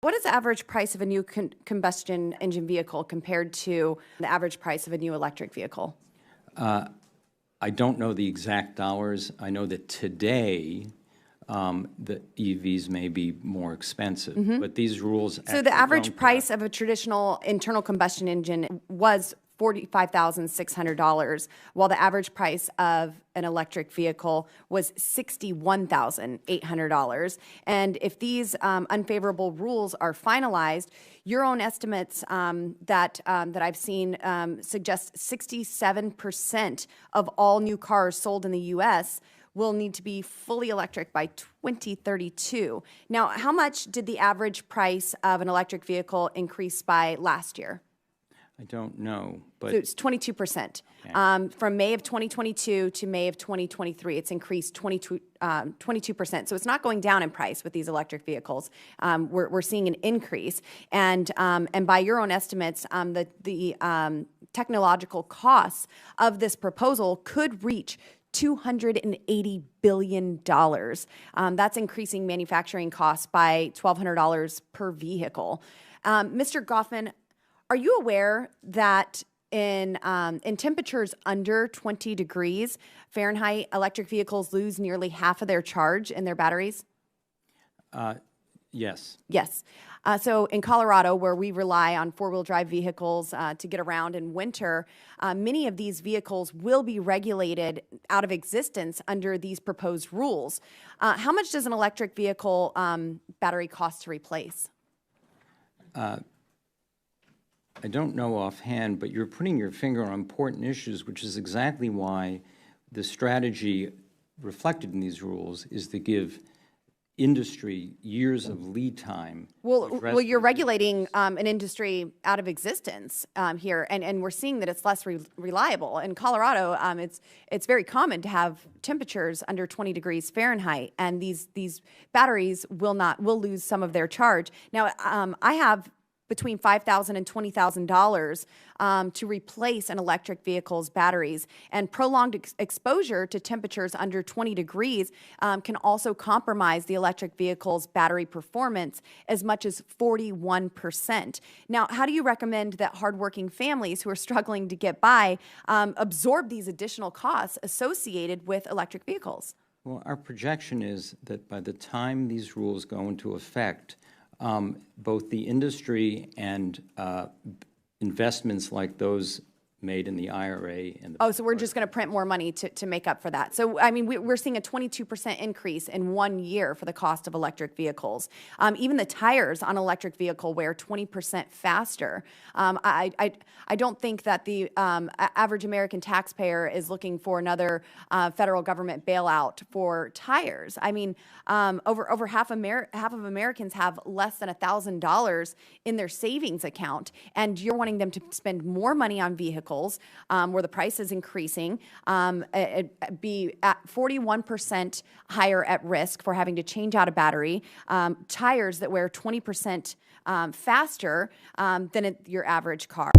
what is the average price of a new combustion engine vehicle compared to the average price of a new electric vehicle? I don't know the exact dollars. I know that today the EVs may be more expensive, but these rules. So the average price of a traditional internal combustion engine was $45,600, while the average price of an electric vehicle was $61,800. And if these unfavorable rules are finalized, your own estimates that I've seen suggest 67% of all new cars sold in the U.S. will need to be fully electric by 2032. Now, how much did the average price of an electric vehicle increase by last year? I don't know, but So it's 22%. Okay. From May of 2022 to May of 2023, it's increased 22%. So it's not going down in price with these electric vehicles. We're seeing an increase. And by your own estimates, the technological costs of this proposal could reach $280 billion. That's increasing manufacturing costs by $1,200 per vehicle. Mr. Goffman, are you aware that in temperatures under 20 degrees Fahrenheit, electric vehicles lose nearly half of their charge in their batteries? Yes. Yes. So in Colorado, where we rely on four-wheel drive vehicles to get around in winter, many of these vehicles will be regulated out of existence under these proposed rules. How much does an electric vehicle battery cost to replace? I don't know offhand, but you're putting your finger on important issues, which is exactly why the strategy reflected in these rules is to give industry years of lead time. Well, you're regulating an industry out of existence here, and we're seeing that it's less reliable. In Colorado, it's very common to have temperatures under 20 degrees Fahrenheit, and these batteries will lose some of their charge. Now, I have between $5,000 and $20,000 to replace an electric vehicle's batteries. And prolonged exposure to temperatures under 20 degrees can also compromise the electric vehicle's battery performance as much as 41%. Now, how do you recommend that hardworking families who are struggling to get by absorb these additional costs associated with electric vehicles? Well, our projection is that by the time these rules go into effect, both the industry and investments like those made in the IRA and so we're just going to print more money to make up for that. So, I mean, we're seeing a 22% increase in 1 year for the cost of electric vehicles. Even the tires on an electric vehicle wear 20% faster. I don't think that the average American taxpayer is looking for another federal government bailout for tires. I mean, over half of Americans have less than $1,000 in their savings account, and you're wanting them to spend more money on vehicles where the price is increasing, be at 41% higher at risk for having to change out a battery, tires that wear 20% faster than your average car.